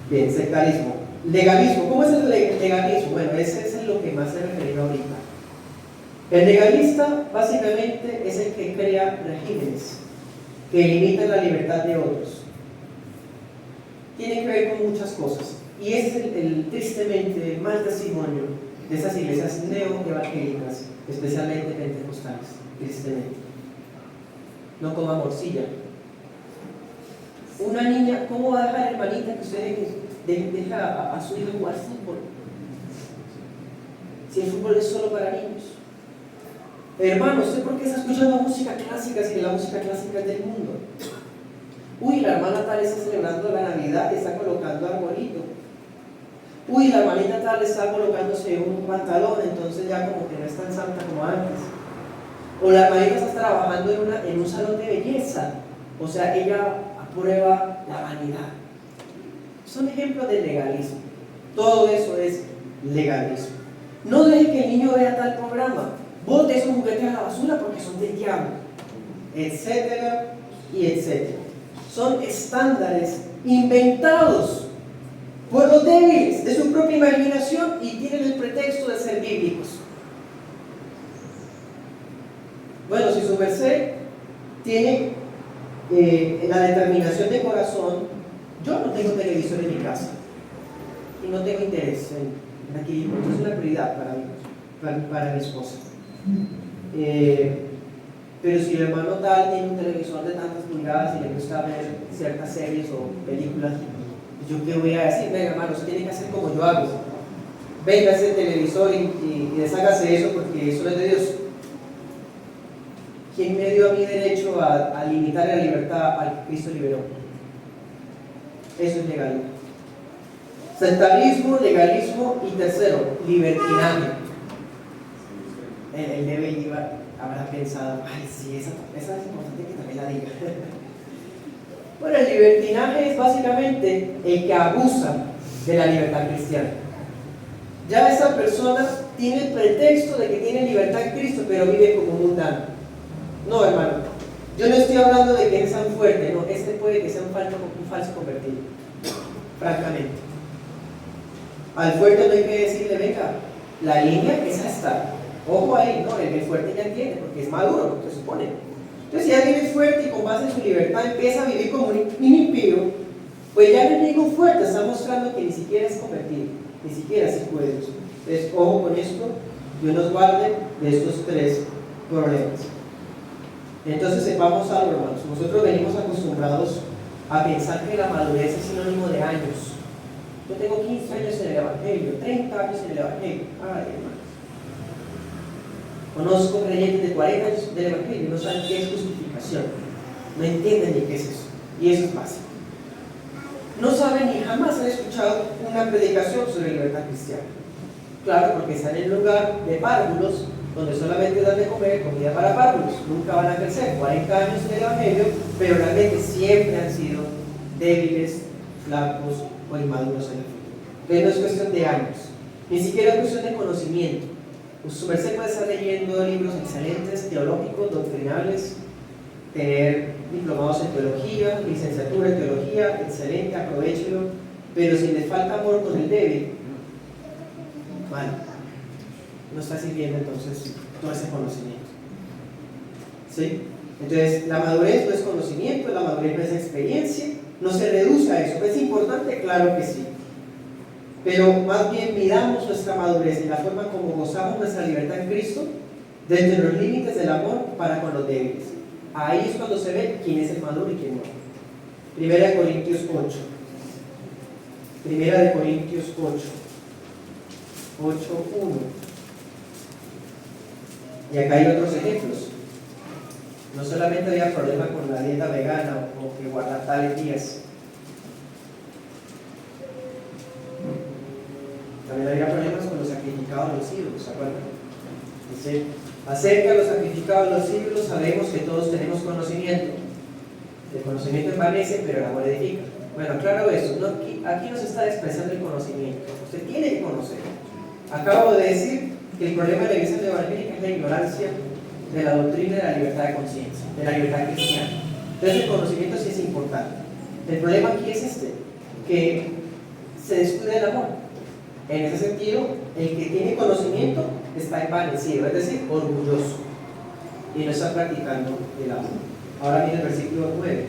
Bien, sectarismo. Legalismo. ¿Cómo es el legalismo? Bueno, ese es lo que más se refiere ahorita. El legalista básicamente es el que crea regímenes que limitan la libertad de otros. Tiene que ver con muchas cosas. Y es tristemente el mal testimonio de esas iglesias neoevangélicas, especialmente pentecostales, tristemente. No coma morcilla. Una niña, ¿cómo va a dejar, hermanita, que usted deja a su hijo jugar fútbol? Si el fútbol es solo para niños. Hermano, ¿usted por qué está escuchando música clásica si la música clásica es del mundo? Uy, la hermana tal está celebrando la Navidad y está colocando arbolito. Uy, la hermanita tal está colocándose un pantalón, entonces ya como que no es tan santa como antes. O la hermanita está trabajando en un salón de belleza, o sea, ella aprueba la vanidad. Son ejemplos de legalismo. Todo eso es legalismo. No deje que el niño vea tal programa. Bote esos juguetes a la basura porque son del diablo, etcétera y etcétera. Son estándares inventados por los débiles de su propia imaginación y tienen el pretexto de ser bíblicos. Bueno, si su merced tiene la determinación de corazón, yo no tengo televisor en mi casa y no tengo interés en aquí, porque es una prioridad para mi esposa. Pero si el hermano tal tiene un televisor de tantas pulgadas y le gusta ver ciertas series o películas, ¿yo qué voy a decir? Venga, hermano, usted tiene que hacer como yo hago. Venga ese televisor y deshágase eso porque eso no es de Dios. ¿Quién me dio a mí derecho a limitar la libertad al que Cristo liberó? Eso es legalismo. Sectarismo, legalismo y tercero, libertinaje. El debe habrá pensado, ay, sí, esa es importante que también la diga. Bueno, el libertinaje es básicamente el que abusa de la libertad cristiana. Ya esa persona tiene el pretexto de que tiene libertad en Cristo, pero vive como mundano. No, hermano, yo no estoy hablando de que es tan fuerte, no, este puede que sea un falso convertido, francamente. Al fuerte no hay que decirle, venga, la línea es esta, Ojo ahí, ¿no? El fuerte ya entiende, porque es maduro, se supone. Entonces, si alguien es fuerte y con base en su libertad empieza a vivir como un impío, pues ya el enemigo fuerte está mostrando que ni siquiera es convertido, ni siquiera se puede. Entonces, ojo con esto, Dios nos guarde de estos tres problemas. Entonces, sepamos algo, hermanos. Nosotros venimos acostumbrados a pensar que la madurez es sinónimo de años. Yo tengo 15 años en el Evangelio, 30 años en el Evangelio. Ay, hermanos. Conozco creyentes de 40 años del Evangelio y no saben qué es justificación. No entienden ni qué es eso. Y eso es básico. No saben ni jamás han escuchado una predicación sobre libertad cristiana. Claro, porque están en un lugar de párvulos, donde solamente dan de comer comida para párvulos. Nunca van a crecer. 40 años en el Evangelio, pero realmente siempre han sido débiles, flacos o inmaduros en el futuro. Entonces no es cuestión de años, ni siquiera es cuestión de conocimiento. Su merced puede estar leyendo libros excelentes, teológicos, doctrinales, tener diplomados en teología, licenciatura en teología, excelente, aprovechelo, pero si le falta amor con el débil, mal, no está sirviendo entonces todo ese conocimiento. ¿Sí? Entonces, la madurez no es conocimiento, la madurez no es experiencia, no se reduce a eso. ¿Es importante? Claro que sí. Pero más bien midamos nuestra madurez en la forma como gozamos nuestra libertad en Cristo, desde los límites del amor para con los débiles. Ahí es cuando se ve quién es el maduro y quién no. Primera de Corintios 8. Primera de Corintios 8. 8:1. Y acá hay otros ejemplos. No solamente había problema con la dieta vegana o que guardar tales días. También había problemas con los sacrificados a los ídolos, ¿se acuerdan? Dice, acerca de los sacrificados a los ídolos sabemos que todos tenemos conocimiento. El conocimiento envanece, pero el amor edifica. Bueno, claro eso, ¿no? Aquí nos está expresando el conocimiento. Usted tiene que conocer. Acabo de decir que el problema de la iglesia evangélica es la ignorancia de la doctrina de la libertad de conciencia, de la libertad cristiana. Entonces el conocimiento sí es importante. El problema aquí es que se descuida el amor. En ese sentido, el que tiene conocimiento está envanecido, es decir, orgulloso, y no está practicando el amor. Ahora viene el versículo 9.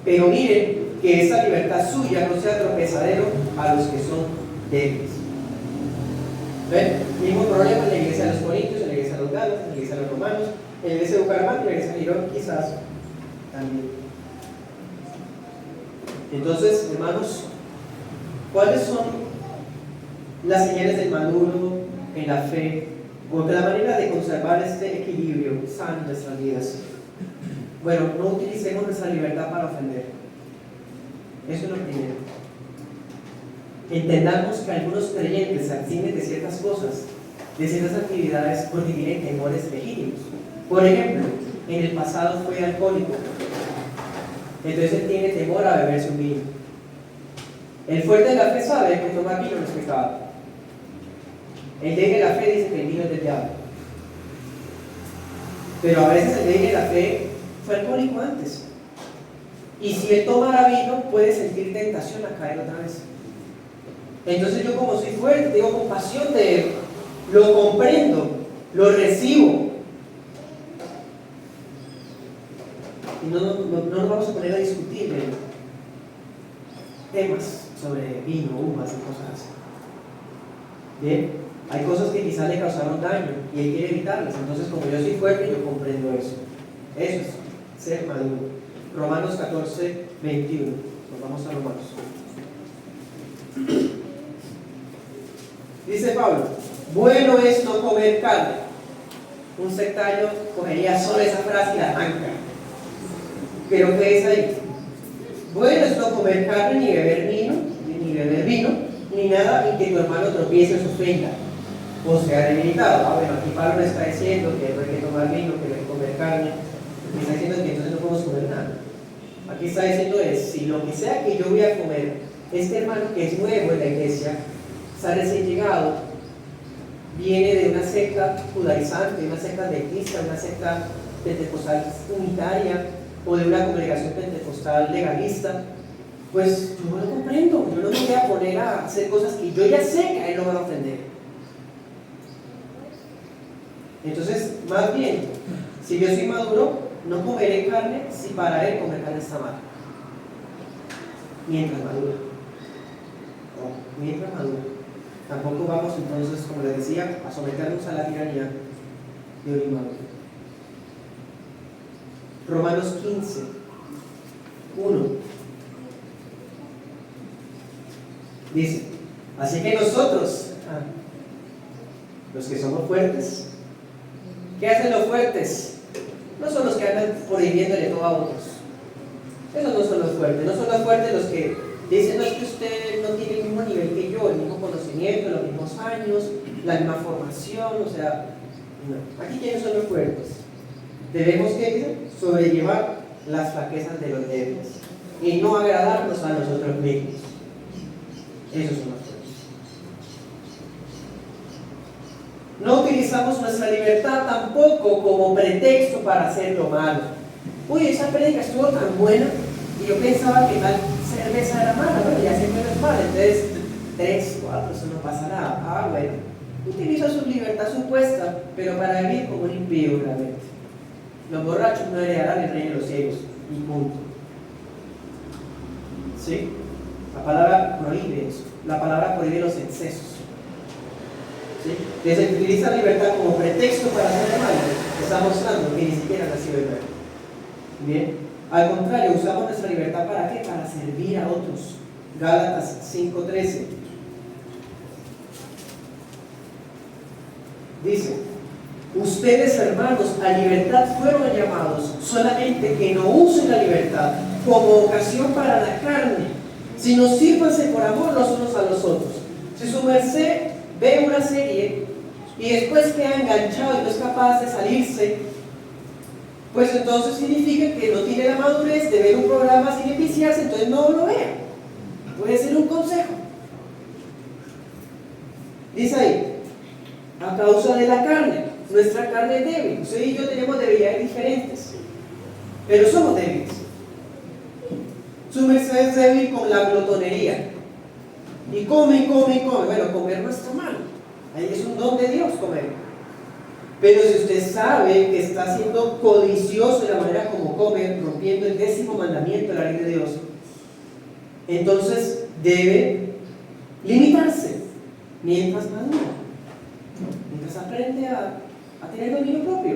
Pero miren que esa libertad suya no sea tropezadero a los que son débiles. ¿Ven? Mismo problema en la iglesia de los Corintios, en la iglesia de los Galos, en la iglesia de los Romanos, en la iglesia de Bucaramanga, en la iglesia de Girón, quizás también. Entonces, hermanos, ¿cuáles son las señales del maduro en la fe? O la manera de conservar este equilibrio sano en nuestras vidas. Bueno, no utilicemos nuestra libertad para ofender. Eso es lo primero. Entendamos que algunos creyentes se abstienen de ciertas cosas, de ciertas actividades, porque tienen temores legítimos. Por ejemplo, en el pasado fue alcohólico, entonces él tiene temor a beberse un vino. El fuerte de la fe sabe que tomar vino no es pecado. El débil de la fe dice que el vino es del diablo. Pero a veces el débil de la fe fue alcohólico antes. Y si él tomara vino, puede sentir tentación a caer otra vez. Entonces yo, como soy fuerte, tengo compasión de él, lo comprendo, lo recibo. Y no nos vamos a poner a discutir temas sobre vino, uvas y cosas así. Bien. Hay cosas que quizás le causaron daño y él quiere evitarlas. Entonces, como yo soy fuerte, yo comprendo eso. Eso es ser maduro. Romanos 14:21. Nos vamos a Romanos. Dice Pablo: bueno es no comer carne. Un sectario cogería solo esa frase y la arranca. ¿Pero qué es ahí? Bueno es no comer carne, ni beber vino, ni nada en que tu hermano tropiece o se ofenda o sea debilitado. Bueno, aquí Pablo no está diciendo que no hay que tomar vino, que no hay que comer carne, está diciendo que entonces no podemos comer nada. Aquí está diciendo si lo que sea que yo voy a comer, este hermano que es nuevo en la iglesia, está recién llegado, viene de una secta judaizante, de una secta adventista, de una secta pentecostal unitaria o de una congregación pentecostal legalista, pues yo no lo comprendo. Yo no me voy a poner a hacer cosas que yo ya sé que a él no van a ofender. Entonces, más bien, si yo soy maduro, no comeré carne si para él comer carne está mal. Mientras madura. No, mientras madura. Tampoco vamos entonces, como les decía, a someternos a la tiranía de un inmaduro. Romanos 15, 1. Dice, así que nosotros, los que somos fuertes, ¿qué hacen los fuertes? No son los que andan prohibiéndole todo a otros. Esos no son los fuertes. No son los fuertes los que dicen, no, es que usted no tiene el mismo nivel que yo, el mismo conocimiento, los mismos años, la misma formación, o sea, no. Aquí, ¿quiénes son los fuertes? Debemos, ¿qué dice? Sobrellevar las flaquezas de los débiles y no agradarnos a nosotros mismos. Esos son los fuertes. No utilizamos nuestra libertad tampoco como pretexto para hacer lo malo. Uy, esa prédica estuvo tan buena y yo pensaba que tal cerveza era mala, bueno, ya sé que no es mala, entonces 3, 4, eso no pasa nada. Bueno, utiliza su libertad supuesta, pero para vivir como un impío realmente. Los borrachos no heredarán el reino de los cielos, y punto. ¿Sí? La palabra prohíbe eso. La palabra prohíbe los excesos. ¿Sí? Desde utiliza la libertad como pretexto para hacer el mal, está mostrando que ni siquiera nació de nuevo. Bien, al contrario, usamos nuestra libertad ¿para qué? Para servir a otros. Gálatas 5:13 dice, ustedes hermanos a libertad fueron llamados, solamente que no usen la libertad como ocasión para la carne, sino sírvanse por amor los unos a los otros. Si su merced ve una serie y después queda enganchado y no es capaz de salirse, pues entonces significa que no tiene la madurez de ver un programa sin enviciarse, entonces no lo vea. Puede ser un consejo. Dice ahí, a causa de la carne, nuestra carne es débil. Usted y yo tenemos debilidades diferentes, pero somos débiles. Su merced es débil con la glotonería. Y come, y come, y come. Bueno, comer no está mal. Ahí es un don de Dios comer. Pero si usted sabe que está siendo codicioso de la manera como come, rompiendo el 10º mandamiento de la ley de Dios, entonces debe limitarse mientras madura, mientras aprende a tener dominio propio.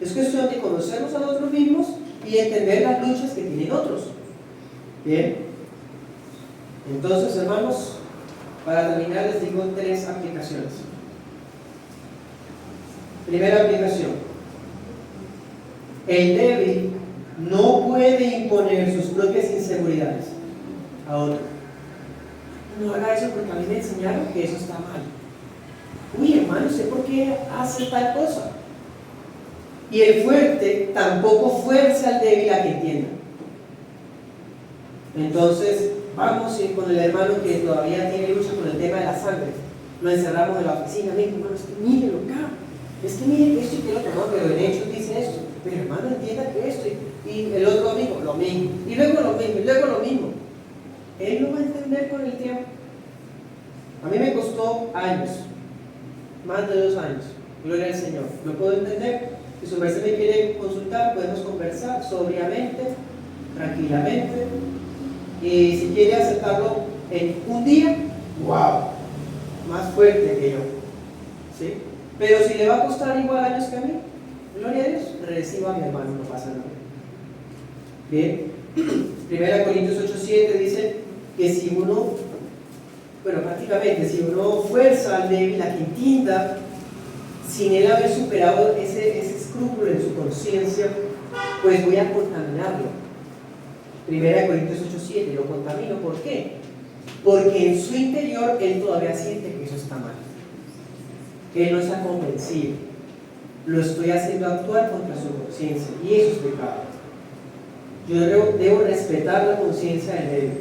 Es cuestión de conocernos a nosotros mismos y entender las luchas que tienen otros. Bien. Entonces, hermanos, para terminar les digo 3 aplicaciones. Primera aplicación: el débil no puede imponer sus propias inseguridades a otro. No haga eso porque a mí me enseñaron que eso está mal. Uy, hermano, sé por qué hace tal cosa. Y el fuerte tampoco fuerza al débil a que entienda. Entonces, vamos con el hermano que todavía tiene lucha con el tema de la sangre. Lo encerramos en la oficina. Mire, hermano, es que mírenlo acá. Es que mire esto y que lo otro. No, pero en hechos dice esto. Pero hermano, entienda que esto. Y el otro amigo, lo mismo. Y luego lo mismo, y luego lo mismo. Él lo va a entender con el tiempo. A mí me costó años. Más de 2 años. Gloria al Señor. Lo puedo entender. Si su merced me quiere consultar, podemos conversar sobriamente, tranquilamente. Y si quiere aceptarlo en un día, wow, más fuerte que yo. ¿Sí? Pero si le va a costar igual años que a mí, gloria a Dios, reciba a mi hermano, no pasa nada. Bien. 1 Corintios 8:7 dice que si uno, bueno, prácticamente, si uno fuerza al débil a que entienda, sin él haber superado ese escrúpulo en su conciencia, pues voy a contaminarlo. 1 Corintios 8:7, lo contamino. ¿Por qué? Porque en su interior él todavía siente que eso está mal. Él no está convencido. Lo estoy haciendo actuar contra su conciencia y eso es pecado. Yo debo respetar la conciencia del débil,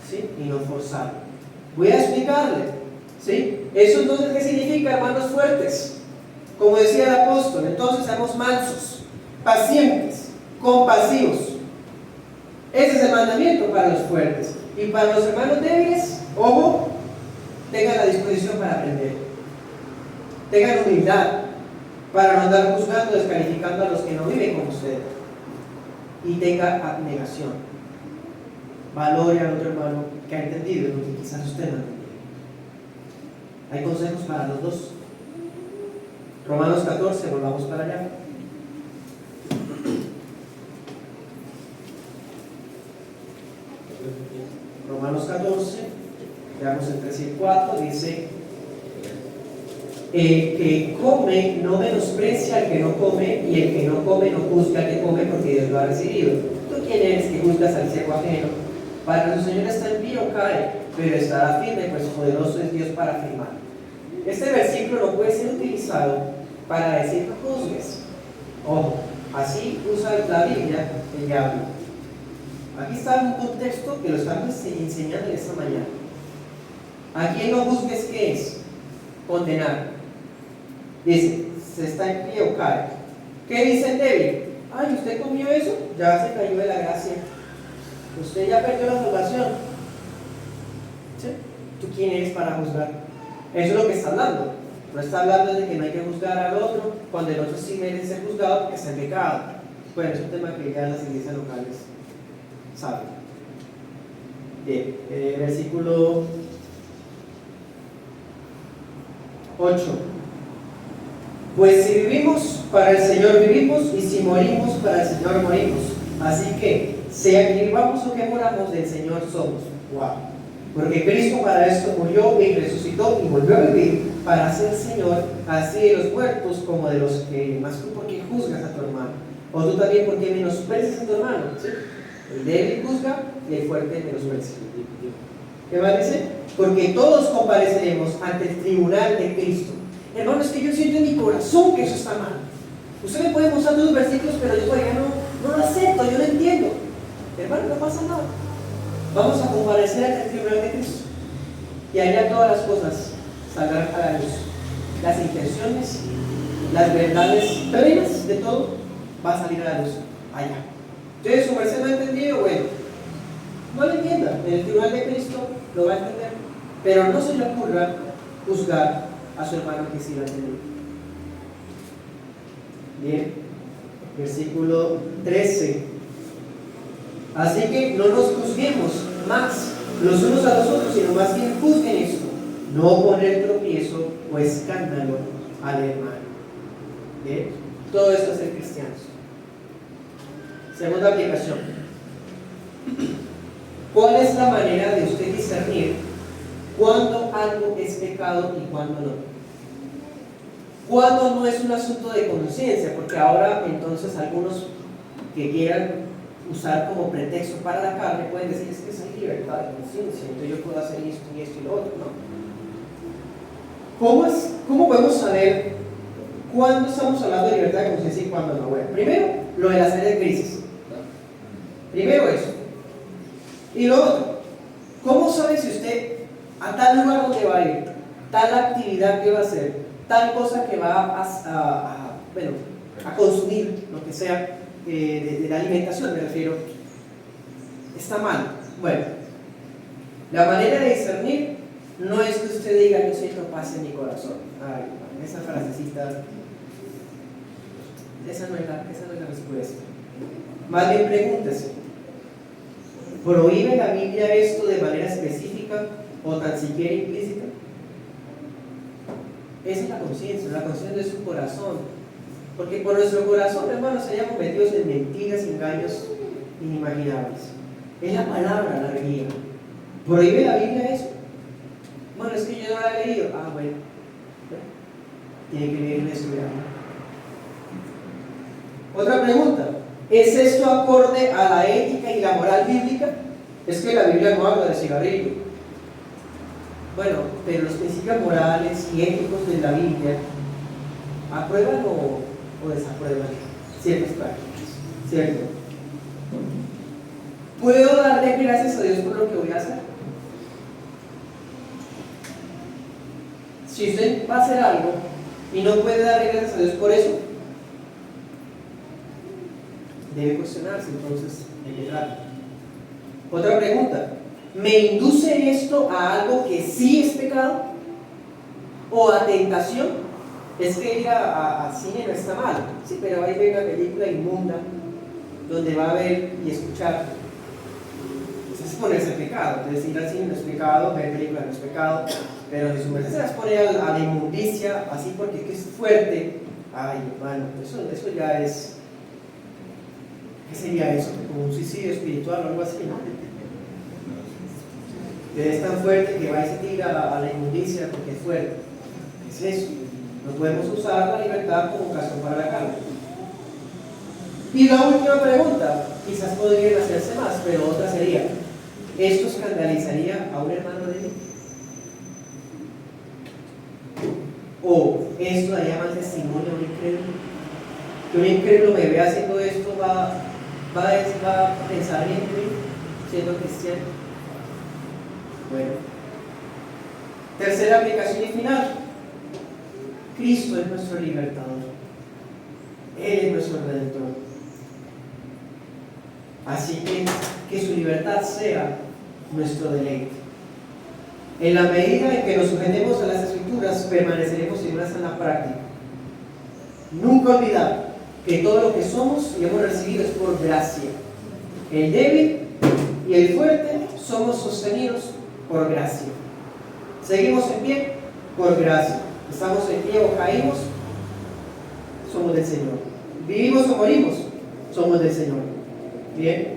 ¿sí? Y no forzarlo. Voy a explicarle, ¿sí? Eso entonces, ¿qué significa, hermanos fuertes? Como decía el apóstol, entonces seamos mansos, pacientes, compasivos. Ese es el mandamiento para los fuertes. Y para los hermanos débiles, ojo, tengan la disposición para aprender. Tengan humildad. para no andar juzgando, descalificando a los que no viven como usted, y tenga abnegación, valore al otro hermano que ha entendido lo que quizás usted no ha entendido. Hay consejos para los dos. Romanos 14, volvamos para allá. Romanos 14, veamos el 3 y el 4, dice: el que come no menosprecia al que no come, y el que no come no juzga al que come, porque Dios lo ha recibido. ¿Tú quién eres que juzgas al siervo ajeno? Para que su Señor está en pie o cae, pero estará firme, pues poderoso es Dios para afirmar. Este versículo no puede ser utilizado para decir no juzgues. Ojo, así usa la Biblia el diablo. Aquí está un contexto que lo estamos enseñando en esta mañana. Aquí en no juzgues, ¿qué es? Condenar. Dice, se está en pie o cae. ¿Qué dice el débil? Ay, usted comió eso, ya se cayó de la gracia. Usted ya perdió la salvación. ¿Sí? ¿Tú quién eres para juzgar? Eso es lo que está hablando. No está hablando de que no hay que juzgar al otro cuando el otro sí merece ser juzgado porque está en pecado. Bueno, es un tema que ya las iglesias locales saben. Bien, versículo 8. Pues si vivimos, para el Señor vivimos, y si morimos, para el Señor morimos. Así que, sea que vivamos o que moramos, del Señor somos. Wow. Porque Cristo para esto murió y resucitó y volvió a vivir para ser Señor, así de los muertos como de los que más. Tú, ¿por qué juzgas a tu hermano? O tú también, ¿por qué menosprecias a tu hermano? ¿Sí? El débil juzga y el fuerte menosprecia. ¿Qué más dice? Porque todos compareceremos ante el tribunal de Cristo. Hermano, es que yo siento en mi corazón que eso está mal. Usted me puede mostrar todos los versículos, pero yo todavía no lo acepto, yo no entiendo. Hermano, no pasa nada. Vamos a comparecer ante el tribunal de Cristo. Y allá todas las cosas saldrán a la luz. Las intenciones, las verdades plenas de todo va a salir a la luz allá. Entonces, su merced no ha entendido, bueno, no lo entienda. En el tribunal de Cristo lo va a entender. Pero no se le ocurra juzgar a su hermano que sí lo ha entendido. Bien, versículo 13. Así que no nos juzguemos más los unos a los otros, sino más bien juzguen esto, no poner tropiezo o escándalo al hermano. ¿Bien? Todo esto es ser cristianos. Segunda aplicación. ¿Cuál es la manera de usted discernir cuándo algo es pecado y cuándo no? Cuándo no es un asunto de conciencia, porque ahora entonces algunos que quieran usar como pretexto para la carne pueden decir, es que es libertad de conciencia, entonces yo puedo hacer esto y esto y lo otro, ¿no? ¿Cómo podemos saber cuándo estamos hablando de libertad de conciencia y cuándo no? Bueno, primero, lo de la serie de crisis. Primero eso. Y lo otro, ¿cómo sabe si usted a tal lugar donde va a ir, tal actividad que va a hacer, tal cosa que va a consumir, lo que sea, de la alimentación me refiero, está mal? Bueno, la manera de discernir no es que usted diga yo siento paz en mi corazón. Ay, esa frasecita, esa no es la respuesta. Más bien pregúntese, ¿prohíbe la Biblia esto de manera específica o tan siquiera implícita? Esa es la conciencia de su corazón. Porque por nuestro corazón, hermanos, se hayamos metidos en mentiras, engaños inimaginables. Es la palabra la guía. ¿Prohíbe la Biblia eso? Bueno, es que yo no la he leído. Ah, bueno. Tiene que leer y estudiar. Otra pregunta. ¿Es esto acorde a la ética y la moral bíblica? Es que la Biblia no habla de cigarrillo. Bueno, pero los principios morales y éticos de la Biblia aprueban o desaprueban ciertas prácticas, ¿cierto? ¿Puedo darle gracias a Dios por lo que voy a hacer? Si usted va a hacer algo y no puede darle gracias a Dios por eso, debe cuestionarse entonces de qué trata. Otra pregunta, ¿me induce esto a algo que sí es pecado? ¿O a tentación? Es que ir al cine no está mal, sí, pero ahí ve una película inmunda donde va a ver y escuchar. Eso es ponerse en pecado. Entonces ir al cine no es pecado, ver películas no es pecado, pero si su merced se las pone a la inmundicia, así porque es que es fuerte, ay hermano, eso ya es, ¿qué sería eso? Como un suicidio espiritual o algo así, ¿no? Que es tan fuerte que va y se tira a la inmundicia porque es fuerte. ¿Qué es eso? No podemos usar la libertad como ocasión para la carne. Y la última pregunta, quizás podrían hacerse más, pero otra sería, ¿esto escandalizaría a un hermano de mí? ¿O esto daría mal testimonio a un incrédulo? Que un incrédulo me vea haciendo esto, va a pensar bien de mí, siendo cristiano. Bueno, tercera aplicación y final. Cristo es nuestro libertador. Él es nuestro redentor. Así que su libertad sea nuestro deleite. En la medida en que nos sujetemos a las Escrituras, permaneceremos en una sana práctica. Nunca olvidar que todo lo que somos y hemos recibido es por gracia. El débil y el fuerte somos sostenidos por gracia. Seguimos en pie por gracia. Estamos en pie o caímos, somos del Señor. Vivimos o morimos, somos del Señor. Bien.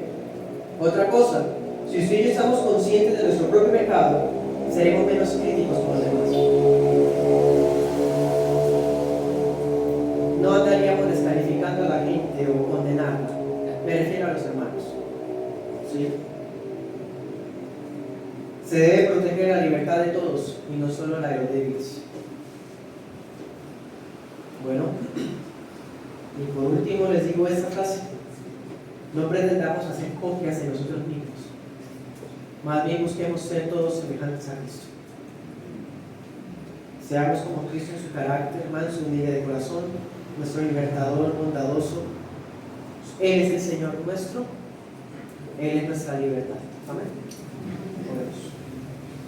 Otra cosa, si usted y yo estamos conscientes de nuestro propio pecado, seremos menos críticos con los demás. No andaríamos descalificando a la gente o condenarla. Me refiero a los hermanos. ¿Sí? Se debe proteger la libertad de todos y no solo la de los débiles. Bueno, y por último les digo esta frase: no pretendamos hacer copias de nosotros mismos, más bien busquemos ser todos semejantes a Cristo. Seamos como Cristo en su carácter, manso y humilde de corazón, nuestro libertador bondadoso. Él es el Señor nuestro, Él es nuestra libertad. Amén. Oremos.